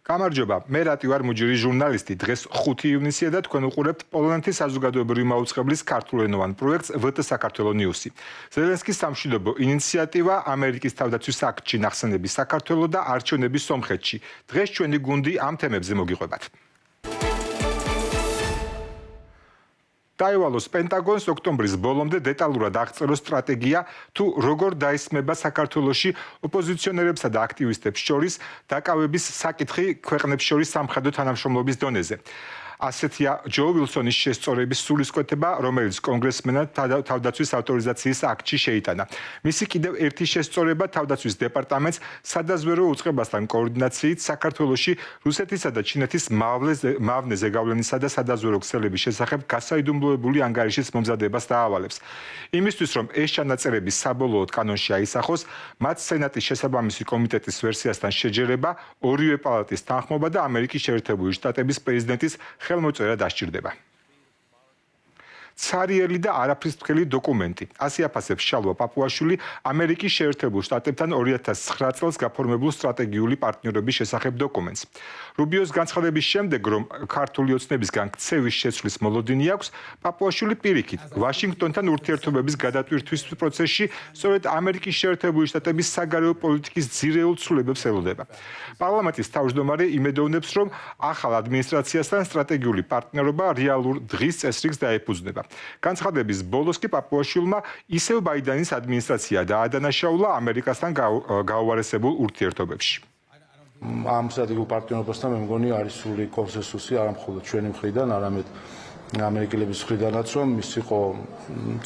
გამარჯობა, მე რატი ვარ მუჯური ჟურნალისტი. დღეს 5 ივნისია და თქვენ უყურებთ პოლონეთის საზოგადოებრივი მაუწყებლის ქართულენოვან პროექტს VT საქართველოს ნიუსი. ზელენსკის სამშვიდობო ინიციატივა ამერიკის თავდაცვის აქტში ნახსენების საქართველოს და არჩევნების სომხეთში. დღეს ჩვენი გუნდი ამ თემებზე მოგიყვებათ. დაევალოს პენტაგონს ოქტომბრის ბოლომდე დეტალურად აღწეროს სტრატეგია თუ როგორ დაისმება საქართველოში ოპოზიციონერებსა და აქტივისტებს შორის დაკავების საკითხი ქვეყნებს შორის სამხედრო თანამშრომლობის დონეზე. ასეთია ჯო ვილსონის შესწორების სულისკვეთება, რომელიც კონგრესმენად თავდაცვის ავტორიზაციის აქტში შეიტანა. მისი კიდევ ერთი შესწორება თავდაცვის დეპარტამენტს სადაზვერო უწყებასთან კოორდინაციით საქართველოში რუსეთისა და ჩინეთის მავნე ზეგავლენისა და სადაზვერო ქსელების შესახებ გასაიდუმლოებული ანგარიშის მომზადებას დაავალებს. იმისთვის, რომ ეს ჩანაწერები საბოლოოდ კანონში აისახოს, მათ სენატის შესაბამისი კომიტეტის ვერსიასთან შეჯერება, ორივე პალატის თანხმობა და ამერიკის შეერთებული შტატების პრეზიდენტის ხელმოწერა დასჭირდება. ცარიელი და არაფრისმთქელი დოკუმენტი. ასე აფასებს შალვა პაპუაშვილი ამერიკის შეერთებულ შტატებთან 2009 წელს გაფორმებულ სტრატეგიული პარტნიორობის შესახებ დოკუმენტს. რუბიოს განცხადების შემდეგ, რომ ქართული ოცნებისგან ქცევის შეცვლის მოლოდინი აქვს, პაპუაშვილი პირიქით ვაშინგტონთან ურთიერთობების გადატვირთვის პროცესში სწორედ ამერიკის შეერთებული შტატების საგარეო პოლიტიკის ძირეულ ცვლილებებს ელოდება. პარლამენტის თავმჯდომარე იმედოვნებს, რომ ახალ ადმინისტრაციასთან სტრატეგიული პარტნიორობა რეალურ დღის წესრიგს დაეფუძნება. განცხადების ბოლოს კი პაპუაშვილმა ისევ ბაიდენის ადმინისტრაცია დაადანაშაულა ამერიკასთან გაუარესებულ ურთიერთობებში. ამ სტრატეგიულ პარტნიორობასთან მე მგონი არის სრული კონსენსუსი არა მხოლოდ ჩვენი მხრიდან, არამედ ამერიკელების მხრიდანაც, რომ ის იყო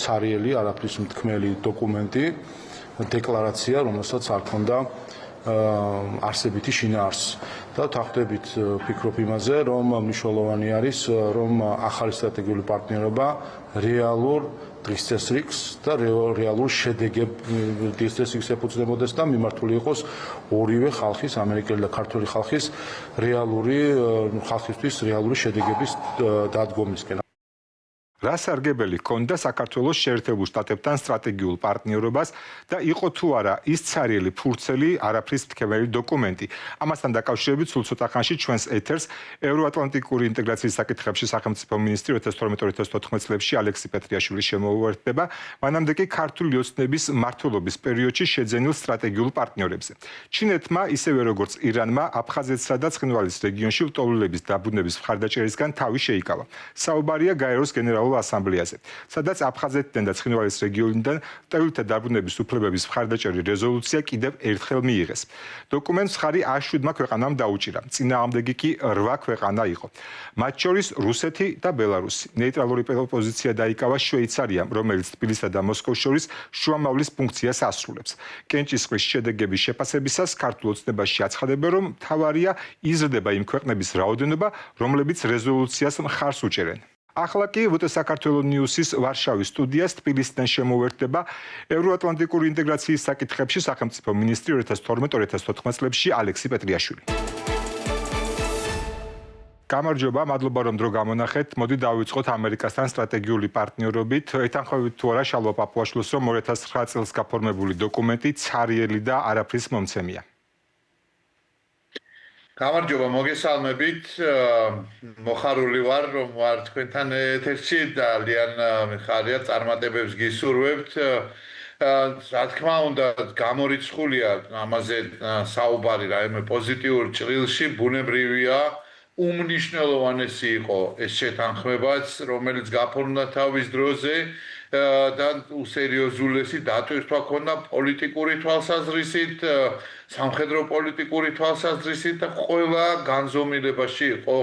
ცარიელი, არაფრის მთქმელი დოკუმენტი, დეკლარაცია, რომელსაც არ ქონდა არსებითი შინაარსი. და ვთანხმდებით ფიქრობ იმაზე, რომ მნიშვნელოვანი არის, რომ ახალი სტრატეგიული პარტნიორობა რეალურ დღის წესრიგს და რეალურ დღის წესრიგს ეფუძნებოდეს და მიმართული იყოს ორივე ხალხის, ამერიკელი და ქართული ხალხის ხალხისთვის რეალური შედეგების დადგომისკენ. რა სარგებელი ჰქონდა საქართველოს შეერთებულ შტატებთან სტრატეგიულ პარტნიორობას და იყო თუ არა ის ცარიელი ფურცელი არაფრის მქებელი დოკუმენტი. ამასთან დაკავშირებით სულ ცოტა ხანში ჩვენს ეთერს ევროატლანტიკური ინტეგრაციის საკითხებში სახელმწიფო მინისტრი 2012-2014 წლებში ალექსი პეტრიაშვილი შემოუერთდება, მანამდე კი ქართული ოცნების მმართველობის პერიოდში შეძენილ სტრატეგიულ პარტნიორებზე. ჩინეთმა ისევე როგორც ირანმა აფხაზეთსა და ცხინვალის რეგიონში ლტოლვილების დაბუნების მხარდაჭერისგან თავი შეიკავა. საუბარია გაეროს გენერალურ ასამბლეაზე, სადაც აფხაზეთიდან და ცხინვალის რეგიონიდან ლტოლვილთა დაბრუნების უფლებების მხარდაჭერი რეზოლუცია კიდევ ერთხელ მიიღეს. დოკუმენტს მხარი 107 ქვეყანამ დაუჭირა, წინააღმდეგი კი 8 ქვეყანა იყო. მათ შორის რუსეთი და ბელარუსი. ნეიტრალური პოზიცია დაიკავა შვეიცარიამ, რომელიც თბილისსა და მოსკოვს შორის შუამავლის ფუნქციას ასრულებს. კენჭისყრის შედეგების შეფასებისას ქართულ ოცნებაში აცხადებენ, რომ მთავარია იზრდება იმ ქვეყნების რაოდენობა, რომლებიც რეზოლუციას მხარს უჭერენ. ახლა კი VT საქართველოს ნიუსის ვარშავის სტუდიას თბილისიდან შემოუერთდება ევროატლანტიკური ინტეგრაციის საკითხებში სახელმწიფო მინისტრი 2012-2014 წლებში ალექსი პეტრიაშვილი. გამარჯობა, მადლობა რომ დრო გამონახეთ. მოდი დავიწყოთ ამერიკასთან სტრატეგიული პარტნიორობით. ეთანხმებით თუ არა შალვა პაპუაშვილს, რომ 2009 წელს გაფორმებული დოკუმენტი ცარიელი და არაფრის მომცემია. გამარჯობა, მოგესალმებით. მოხარული ვარ, რომ ვარ თქვენთან ეთერში, ძალიან მიხარია წარმატებებს გისურვებთ. რა თქმა უნდა, გამორიცხულია ამაზე საუბარი რაიმე პოზიტიურ ჭრილში, ბუნებრივია, უმნიშვნელოვანესი იყო ეს შეთანხმებაც, რომელიც გაფორმდა თავის დროზე და უსერიოზულესი დატვირთვა ქონდა პოლიტიკური თვალსაზრისით, სამხედრო პოლიტიკური თვალსაზრისით და ყველა განზომილებაში იყო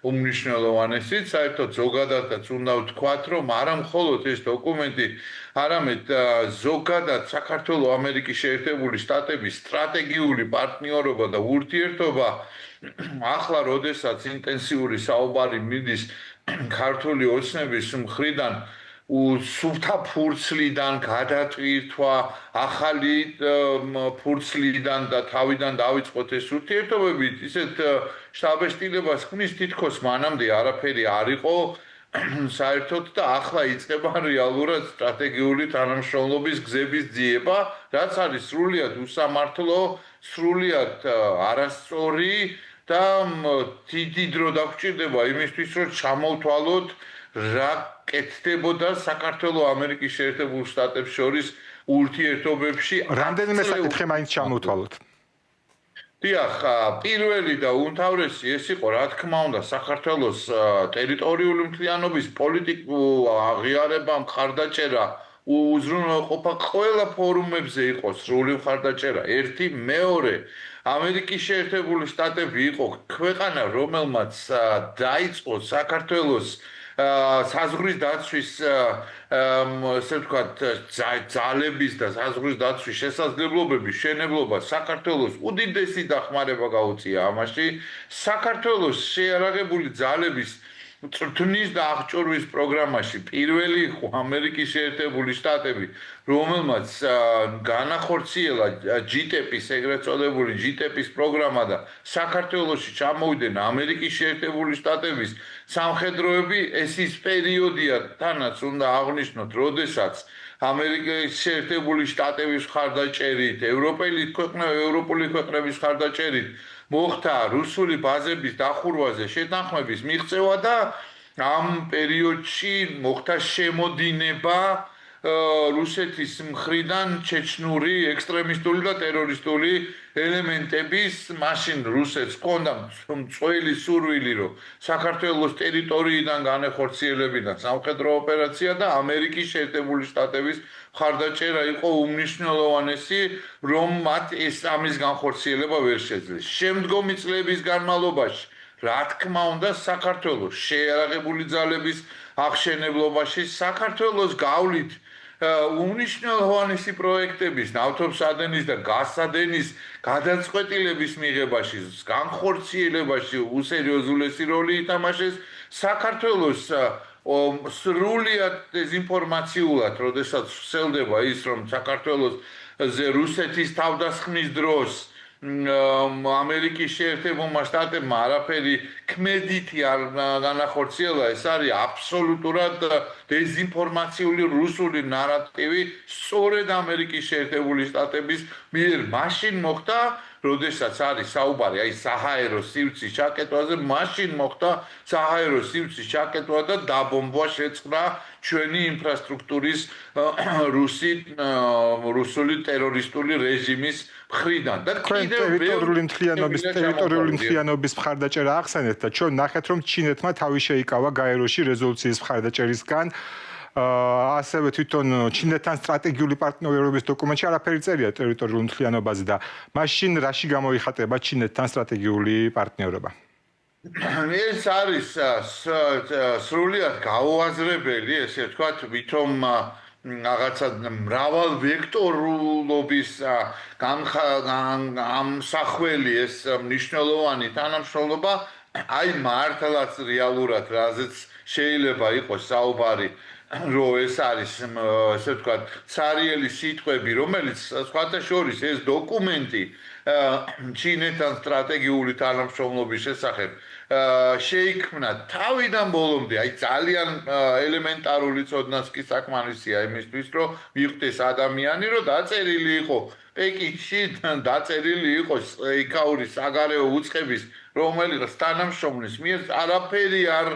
უმნიშვნელოვანესი. საერთოდ ზოგადადაც უნდა ვთქვათ, რომ არა მხოლოდ ეს დოკუმენტი, არამედ ზოგადად საქართველოს ამერიკის შეერთებული შტატების სტრატეგიული პარტნიორობა და ურთიერთობა ახლა როდესაც ინტენსიური საუბარი მიდის ქართული ოცნების მხრიდან სუფთა ფურცლიდან გადატვირთვა, ახალი ფურცლიდან და თავიდან დავიწყოთ ეს ურთიერთობები, ისეთ შთაბეჭდილებას ქმნის თითქოს მანამდე არაფერი არ იყო საერთოდ და ახლა იწყება რეალურად სტრატეგიული თანამშრომლობის გზების ძიება, რაც არის სრულიად უსამართლო, სრულიად არასწორი და დიდი დრო დაგვჭირდება იმისთვის, რომ ჩამოვთვალოთ რა კეთდებოდა საქართველოს ამერიკის შეერთებულ შტატებს შორის ურთიერთობებში. რამდენიმე საკითხი მაინც ჩამოვთვალოთ. დიახ, პირველი და უმთავრესი ეს იყო, რა თქმა უნდა, საქართველოს ტერიტორიული მთლიანობის პოლიტიკურ აღიარება, მხარდაჭერა უზრუნველყოფა ყველა ფორუმებზე იყო სრული მხარდაჭერა. ერთი, მეორე, ამერიკის შეერთებული შტატები იყო ქვეყანა, რომელმაც დაიწყო საქართველოს საზღვრის დაცვის ესე ვთქვათ ძალების და საზღვრის დაცვის შესაძლებლობების შენებლობა საქართველოს უდიდესი დახმარება გაუწია ამაში. საქართველოს შეიარაღებული ძალების წვრთნის და აღჭურვის პროგრამაში პირველი იყო ამერიკის შეერთებული შტატები, რომელმაც განახორციელა GTEP-ის, ეგრეთ წოდებული GTEP-ის პროგრამა და საქართველოში ჩამოვიდნენ ამერიკის შეერთებული შტატების სამხედროები. ეს ის პერიოდია, თანაც უნდა აღვნიშნოთ, როდესაც ამერიკის შეერთებული შტატების მხარდაჭერით, ევროპელი ქვეყნების მხარდაჭერით მოხდა რუსული ბაზების დახურვაზე შეთანხმების მიღწევა და ამ პერიოდში მოხდა შემოდინება რუსეთის მხრიდან ჩეჩნური ექსტრემისტული და ტერორისტული ელემენტების. მაშინ რუსეთს ჰქონდა მწველი სურვილი, რომ საქართველოს ტერიტორიიდან განეხორციელებინა სამხედრო ოპერაცია და ამერიკის შეერთებული შტატების მხარდაჭერა იყო უმნიშვნელოვანესი, რომ მათ ეს ამის განხორციელება ვერ შეძლეს. შემდგომი წლების განმავლობაში, რა თქმა უნდა, საქართველოს შეიარაღებული ძალების აღშენებლობაში, საქართველოს გავლით უნიშნელოვანესი პროექტების, ნავთობსადენის და გაზსადენის გადაწყვეტილების მიღებაში, განხორციელებაში უსერიოზულესი როლი ითამაშეს. საქართველოს სრულიად დეზინფორმაციულად, როდესაც ვრცელდება ის, რომ საქართველოსზე რუსეთის თავდასხმის დროს ამერიკის შეერთებულმა შტატებმა არაფერი ქმედითი არ განახორციელა, ეს არის აბსოლუტურად დეზინფორმაციული რუსული ნარატივი სწორედ ამერიკის შეერთებული შტატების მიერ. მაშინ მოხდა, როდესაც არის საუბარი აი საჰაერო სივრცის ჩაკეტვაზე, მაშინ მოხდა საჰაერო სივრცის ჩაკეტვა და დაბომბვა შეწყდა ჩვენი ინფრასტრუქტურის რუსული ტერორისტული რეჟიმის მხრიდან. და ტერიტორიული მთლიანობის მხარდაჭერა ახსენეთ და ჩვენ ნახეთ, რომ ჩინეთმა თავი შეიკავა გაეროში რეზოლუციის მხარდაჭერისგან. ასევე თვითონ ჩინეთთან სტრატეგიული პარტნიორობის დოკუმენტში არაფერი წერია ტერიტორიულ მთლიანობაზე და მაშინ რაში გამოიხატება ჩინეთთან სტრატეგიული პარტნიორობა? ეს არის სრულიად გაუაზრებელი, ესე ვთქვათ, ვითომ რაღაცა მრავალ ვექტორულობის გამსახველი ეს მნიშვნელოვანი თანამშრომლობა, აი მართლაც რეალურად რაზეც შეიძლება იყოს საუბარი, რომ ეს არის, ესე ვთქვათ, ცარიელი სიტყვები, რომელიც სხვათა შორის ეს დოკუმენტი ჩინეთთან სტრატეგიული თანამშრომლობის შესახებ შეიქმნა თავიდან ბოლომდე, აი ძალიან ელემენტარული ცოდნაც კი საკმარისია იმისთვის, რომ მიხვდეს ადამიანი, რომ დაწერილი იყო პეკინში, დაწერილი იყოს იქაური საგარეო უწყების რომელიღაც თანამშრომლის მიერ არაფერი არ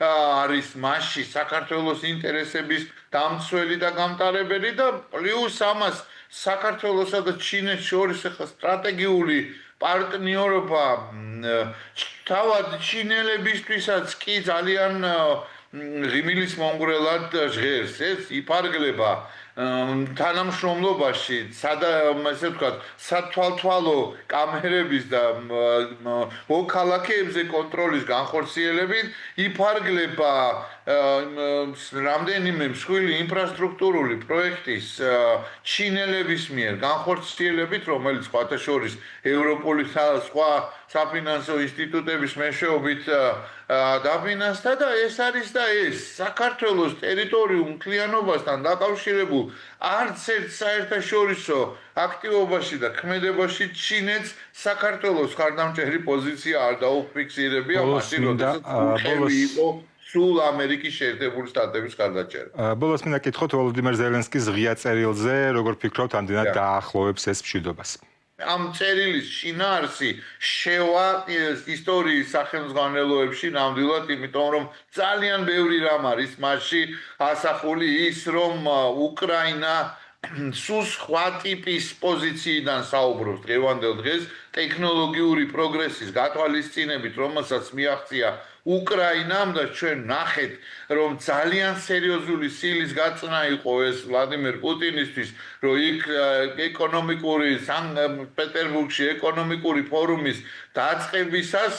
არის მასში საქართველოს ინტერესების დამცველი და გამტარებელი და პლუს ამას საქართველოსა და ჩინეთს შორის ახლა სტრატეგიული პარტნიორობა თავად ჩინელებისთვისაც კი ძალიან ღიმილის მონგრელად ჟღერს. ეს იფარგლება თანამშრომლობაში, ესე ვთქვათ, სათვალთვალო კამერების და მოქალაქეებზე კონტროლის განხორციელებით, იფარგლება რამდენიმე მსხვილი ინფრასტრუქტურული პროექტის ჩინელების მიერ განხორციელებით, რომელიც სხვათა შორის ევროპოლის სხვა საფინანსო ინსტიტუტების მეშვეობით დაფინანსდა და ეს არის და ეს საქართველოს ტერიტორიულ მთლიანობასთან დაკავშირებულ არც ერთ საერთაშორისო აქტივობაში და ქმედებაში ჩინეთს საქართველოს ხარდამჭერი პოზიცია არ დაუფიქსირებია მაშინ როდესაც უხევი იყო სულ ამერიკის შეერთებული შტატების ხარდაჭერა. ბოლოს მინდა კითხოთ ვოლოდიმერ ზელენსკის ღია წერილზე, როგორ ფიქრობთ, ამდენად დაახლოვებს ეს მშვიდობას? ამ წერილის შინაარსი შევა ისტორიის სახელმძღვანელოებში ნამდვილად, იმიტომ რომ ძალიან ბევრი რამ არის მასში ასახული ის, რომ უკრაინა სულ სხვა ტიპის პოზიციიდან საუბრობს დღევანდელ დღეს ტექნოლოგიური პროგრესის გათვალისწინებით, რომელსაც მიაღწია უკრაინამ და ჩვენ ნახეთ, რომ ძალიან სერიოზული სილის გაწნა იყო ეს ვლადიმერ პუტინისთვის, რომ იქ ეკონომიკური სანქტ-პეტერბურგში ეკონომიკური ფორუმის დაწყებისას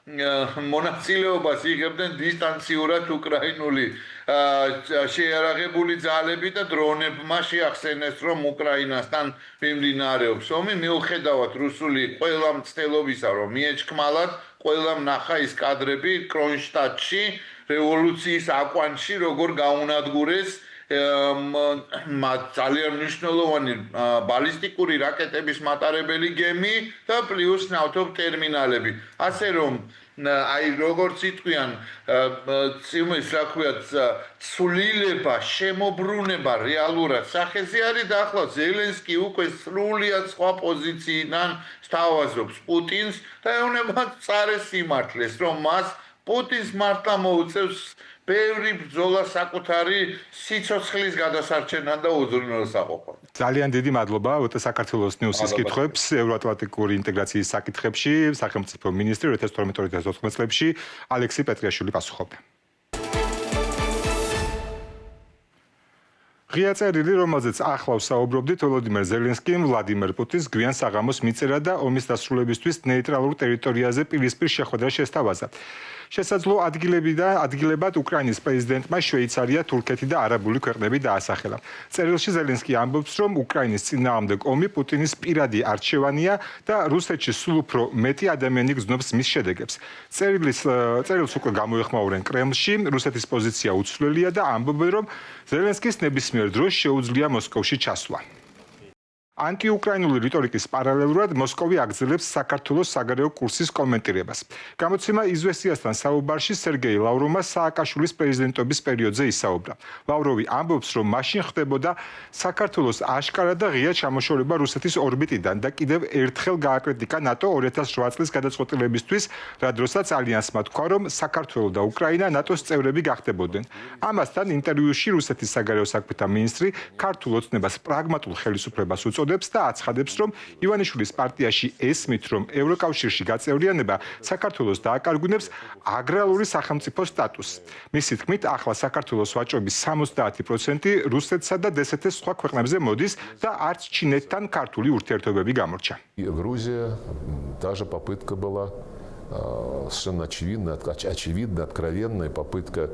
მონაწილეობას იღებდნენ დისტანციურად უკრაინული შეიარაღებული ძალები და დრონებმა შეახსენეს, რომ უკრაინასთან მიმდინარეობს ომი, მიუხედავად რუსული ყველა მცდელობისა, რომ მიეჩქმალათ, ყველამ ნახა ის კადრები კრონშტადტში, რევოლუციის აკვანში, როგორ გაუნადგურეს ძალიან მნიშვნელოვანი ბალისტიკური რაკეტების მატარებელი გემი და პლუს ნავთობ ტერმინალები. ასე რომ აი როგორც იტყვიან ციმის რა ქვია ცვლილება, შემოbrunება რეალურად სახეზე არის და ახლა ზელენსკი უკვე სრულიად სხვა პოზიციიდან სთავაზობს პუტინს და ეუბნება წარეს სიმართლეს, რომ მას პუტინს მართლა მოუწევს ბევრი ბრძოლა საკუთარი სიცოცხლის გადასარჩენად და უზრუნველსაყოფად. ძალიან დიდი მადლობა საქართველოს ნიუსის კითხვებს ევროატლანტიკური ინტეგრაციის საკითხებში სახელმწიფო მინისტრი 2012-2014 წლებში ალექსი პეტრიაშვილი პასუხობდა. ღია წერილი, რომელზეც ახლა ვსაუბრობდით, ვოლოდიმერ ზელენსკიმ ვლადიმერ პუტინს გვიან საღამოს მიწერა და ომის დასრულებისთვის ნეიტრალურ ტერიტორიაზე პირისპირ შეხვედრა შესთავაზა. შესაძლო ადგილებად უკრაინის პრეზიდენტმა შვეიცარია, თურქეთი და არაბული ქვეყნები დაასახელა. წერილში ზელენსკი ამბობს, რომ უკრაინის წინააღმდეგ ომი პუტინის პირადი არჩევანია და რუსეთში სულ უფრო მეტი ადამიანი გრძნობს მის შედეგებს. წერილს უკვე გამოეხმაურენ კრემლში, რუსეთის პოზიცია უცვლელია და ამბობენ, რომ ზელენსკის ნებისმიერ დროს შეუძლია მოსკოვში ჩასვლა. ანტიუკრაინული რიტორიკის პარალელურად მოსკოვი აგრძელებს საქართველოს საგარეო კურსის კომენტირებას. გამოცემა „იზვესიასთან“ საუბარში სერგეი ლავროვმა სააკაშვილის პრეზიდენტობის პერიოდზე ისაუბრა. ლავროვი ამბობს, რომ მაშინ ხდებოდა საქართველოს აშკარა და ღია ჩამოშორება რუსეთის ორბიტიდან და კიდევ ერთხელ გააკრიტიკა ნატო 2008 წლის გადაწყვეტილებისთვის, რა დროსაც ალიანსმა თქვა, რომ საქართველო და უკრაინა ნატოს წევრები გახდებოდნენ. ამასთან ინტერვიუში რუსეთის საგარეო საქმეთა მინისტრი ქართულ ოცნებას პრაგმატულ ხელისუფლებას უწოდებს და აცხადებს, რომ ივანიშვილის პარტიაში ესმით, რომ ევროკავშირში გაწევრიანება საქართველოს დააკარგვინებს აგრარული სახელმწიფო სტატუსს. მისი თქმით, ახლა საქართველოს ვაჭრობის 70% რუსეთსა და დსთ-ს სხვა ქვეყნებზე მოდის და არც ჩინეთთან ქართული ურთიერთობები გამორჩა. Грузия, та же попытка была совершенно очевидная, откровенная попытка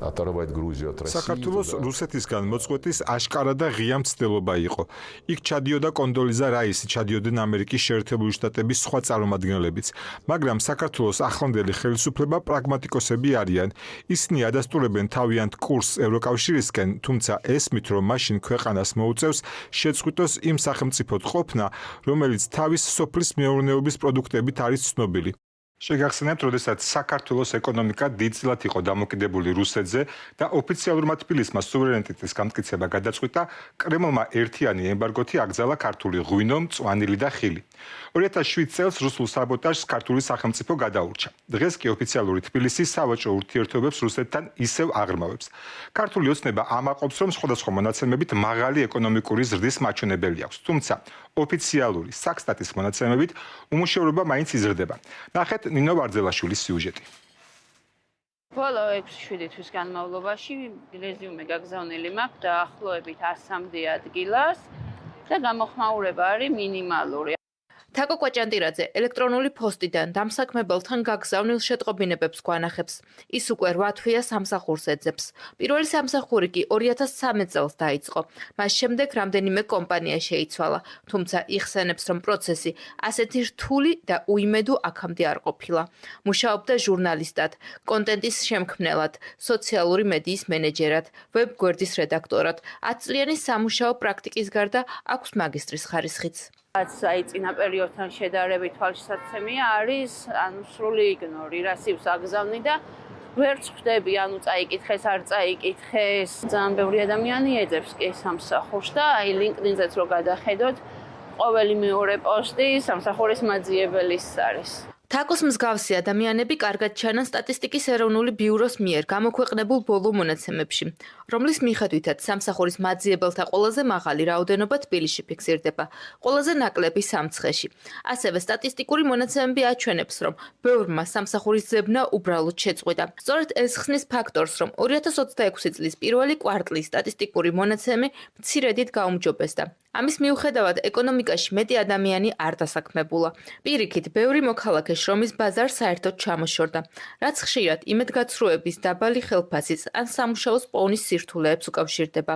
оторвать Грузию от России. საქართველოს რუსეთისგან მოწყვეტის აშკარა და ღია მცდელობა იყო. იქ ჩადიოდა კონდოლიზა რაისი, ჩადიოდნენ ამერიკის შეერთებული შტატების სხვა წარმომადგენლებიც. მაგრამ საქართველოს ახლანდელი ხელისუფლება პრაგმატიკოსები არიან. ისინი ადასტურებენ თავიანთ კურსს ევროკავშირისკენ, თუმცა ესმით, რომ მაშინ ქვეყანას მოუწევს შეწყვიტოს იმ სახელმწიფოდ ყოფნა, რომელიც თავის სოფლის მეურნეობის პროდუქტებით არის ცნობილი. შეგახსენებთ, როდესაც საქართველოს ეკონომიკა დიდწილად იყო დამოკიდებული რუსეთზე და ოფიციალურმა თბილისმა სუვერენიტეტის გამტკიცება გადაწყვიტა, კრემლმა ერთიანი ემბარგოთი აკრძალა ქართული ღვინო, მწვანილი და ხილი. 2007 წელს რუსულ საბოტაჟს ქართული სახელმწიფო გადაურჩა. დღეს კი ოფიციალური თბილისი სავაჭრო ურთიერთობებს რუსეთთან ისევ აღრმავებს. ქართული ოცნება ამაყობს, რომ სხვადასხვა მონაცემებით მაღალი ეკონომიკური ზრდის მაჩვენებელი აქვს, თუმცა ოფიციალური საქსტატის მონაცემებით უმუშევრობა მაინც იზრდება. ნახეთ ნინო ვარძელაშვილის სიუჟეტი. ბოლო 6-7 თვის განმავლობაში რეზიუმე გაგზავნილი მაქვს დაახლოებით 103 ადგილას და გამოხმაურება არის მინიმალური. თაკო კვაჭანტირაძე ელექტრონული ფოსტიდან დამსაქმებელთან გაგზავნილ შეტყობინებებს გვანახებს. ის უკვე 8 თვეა სამსახურს ეძებს. პირველი სამსახური კი 2013 წელს დაიწყო. მას შემდეგ რამდენიმე კომპანია შეიცვალა, თუმცა იხსენებს, რომ პროცესი ასეთი რთული და უიმედო აქამდე არ ყოფილა. მუშაობდა ჟურნალისტად, კონტენტის შემქმნელად, სოციალური მედიის მენეჯერად, ვებ-გვერდის რედაქტორად. 10 წლიანი სამუშაო პრაქტიკის გარდა აქვს მაგისტრის ხარისხიც. აი წინა პერიოდთან შედარებით თვალშისაცემია არის სრული იგნორირაციას აგზავნი და ვერ ხვდები, წაიკითხეს, არ წაიკითხეს. ძალიან ბევრი ადამიანი ეძებს კი სამსახურს და აი LinkedIn-ზეც რო გადახედოთ, ყოველი მეორე პოსტი სამსახურის მაძიებელის არის. თაკოს მსგავსი ადამიანები კარგად ჩანან სტატისტიკის ეროვნული ბიუროს მიერ გამოქვეყნებულ ბოლო მონაცემებში, რომლის მიხედვითაც სამსახურის მაძიებელთა ყველაზე მაღალი რაოდენობა თბილისში ფიქსირდება, ყველაზე ნაკლები სამცხეში. ასევე სტატისტიკური მონაცემები აჩვენებს, რომ ბევრმა სამსახურის ძებნა უბრალოდ შეწყვიტა. სწორედ ეს ხსნის ფაქტორს, რომ 2026 წლის პირველი კვარტლის სტატისტიკური მონაცემი მცირედით გაუმჯობესდა. ამის მიუხედავად ეკონომიკაში მეტი ადამიანი არ დასაქმებულა. პირიქით, ბევრი მოქალაქე შრომის ბაზარს საერთოდ ჩამოშორდა, რაც ხშირად იმედგაცრუების დაბალი ხელფასის ან სამუშაოს პოვნის სირთულეებს უკავშირდება.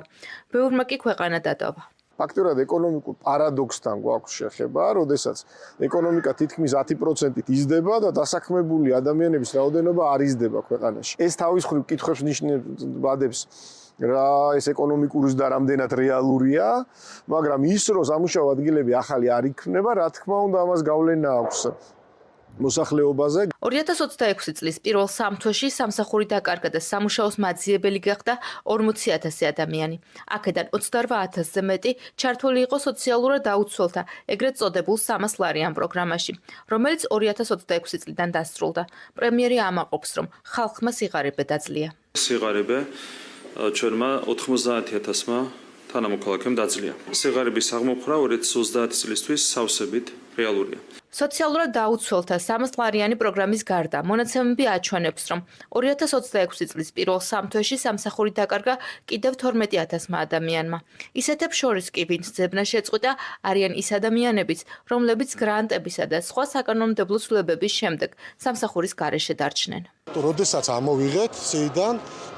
ბევრმა კი ქვეყანა დატოვა. ფაქტურად ეკონომიკურ პარადოქსთან გვაქვს შეხება, როდესაც ეკონომიკა თითქმის 10%-ით იზრდება და დასაქმებული ადამიანების რაოდენობა არ იზრდება ქვეყანაში. ეს თავის მხრივ კითხვებს ნიშნავს რა ეს ეკონომიკური ზრდა რამდენად რეალურია, მაგრამ ის რომ სამუშაო ადგილები ახალი არ იქნება, რა თქმა უნდა ამას გავლენა აქვს მოსახლეობაზე. 2026 წლის პირველ 3 თვეში სამსახური დაკარგა და სამუშაოს მაძიებელი გახდა 40,000 ადამიანი. აქედან 28,000-ზე მეტი ჩართული იყო სოციალურად დაუცველთა, ეგრეთ წოდებულ 300 ლარიან პროგრამაში, რომელიც 2026 წლიდან დასრულდა. პრემიერი ამაყობს, რომ ხალხმა სიღარიბე დაძლია. სიღარიბე ჩვენმა 90,000-მა თანამოქალაქემ დაძლია. სიღარიბის აღმოფხვრა 2030 წლისთვის სავსებით რეალურია. სოციალურად დაუცველთა 300 ლარიანი პროგრამის გარდა მონაცემები აჩვენებს, რომ 2026 წლის პირველ 3 თვეში სამსახური დაკარგა კიდევ 12,000 ადამიანმა. ისეთებს შორის კი, ვინც ძებნა შეწყვიტა, არიან ის ადამიანებიც, რომლებიც გრანტებისა და სხვა საკანონმდებლო ცვლილებების შემდეგ სამსახურის გარეშე დარჩნენ. როდესაც ამოვიღეთ სიიდან,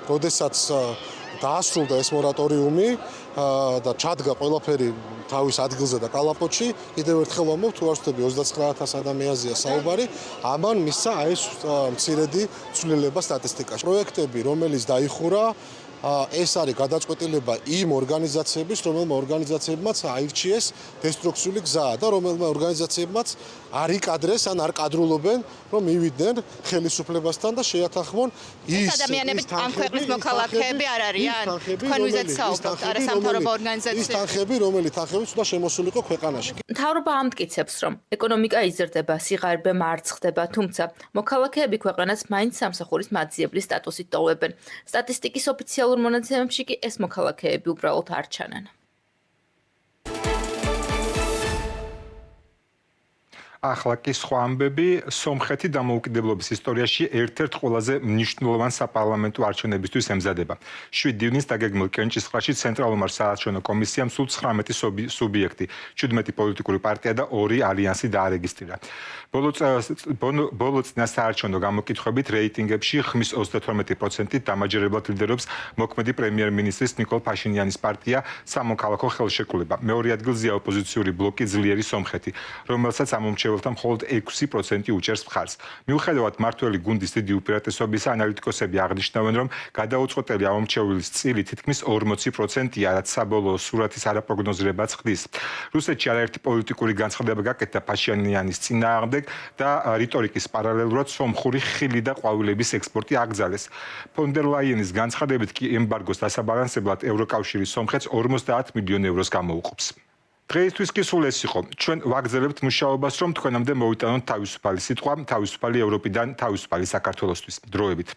როდესაც დაასრულდა ეს მორატორიუმი და ჩადგა ყველაფერი თავის ადგილზე და კალაპოტში, კიდევ ერთხელ ვამბობ, თუ არ ვცდები 29,000 ადამიანზეა საუბარი, ამან მისცა აი ეს მცირედი ცვლილება სტატისტიკაში. პროექტები, რომელიც დაიხურა, ეს არის გადაწყვეტილება იმ ორგანიზაციების, რომელმა ორგანიზაციებმაც აირჩიეს დესტრუქციული გზა და რომელმა ორგანიზაციებმაც არ იკადრეს ან არ კადრულობენ, რომ მივიდნენ ხელისუფლებასთან და შეათანხმონ ის ადამიანები ამ ქვეყნის მოქალაქეები არ არიან? თქვენ ვიზეთ საუბრობთ, არასამთავრობო ორგანიზაციები. ის თანხები, რომელიც თანხებიც უნდა შემოსულიყო ქვეყანაში. მთავრობა ამტკიცებს, რომ ეკონომიკა იზრდება, სიღარიბე მარცხდება, თუმცა მოქალაქეები ქვეყანას მაინც სამსახურის მაძიებლის სტატუსით ტოვებენ. სტატისტიკის ოფიციალურ მონაცემებში კი ეს მოქალაქეები უბრალოდ არ ჩანან. ახლა კი სხვა ამბები. სომხეთი დამოუკიდებლობის ისტორიაში ერთ-ერთ ყველაზე მნიშვნელოვან საპარლამენტო არჩევნებისთვის ემზადება. 7 ივნის დაგეგმილ კენჭისყრაში ცენტრალურ საარჩევნო კომისიამ სულ 19 სუბიექტი, 17 პოლიტიკური პარტია და 2 ალიანსი დაარეგისტრირა. ბოლო წინა საარჩევნო გამოკითხვებით რეიტინგებში ხმის 32%-ით დამაჯერებლად ლიდერობს მოქმედი პრემიერ-მინისტრის ნიკოლ ფაშინიანის პარტია სამოქალაქო ხელშეკრულება. მეორე ადგილზეა ოპოზიციური ბლოკი ძლიერი სომხეთი, რომელსაც ამომრჩეველთა მხოლოდ 6% უჭერს მხარს. მიუხედავად მმართველი გუნდის დიდი უპირატესობისა, ანალიტიკოსები აღნიშნავენ, რომ გადაუწყვეტელი ამომრჩეველის წილი თითქმის 40%-ია, რაც საბოლოო სურათის არაპროგნოზირებაც ხდის. რუსეთში არაერთი პოლიტიკური განცხადება გაკეთდა ფაშინიანის წინააღმდეგ და რიტორიკის პარალელურად სომხური ხილი და ყვავილების ექსპორტი აკრძალეს. ფონ დერ ლაიენის განცხადებით კი ემბარგოს დასაბალანსებლად ევროკავშირი სომხეთს 50 მილიონ ევროს გამოუყოფს. დღეისთვის კი სულ ეს იყო. ჩვენ ვაგრძელებთ მუშაობას, რომ თქვენამდე მოვიტანოთ თავისუფალი სიტყვა, თავისუფალი ევროპიდან, თავისუფალი საქართველოსთვის. დროებით.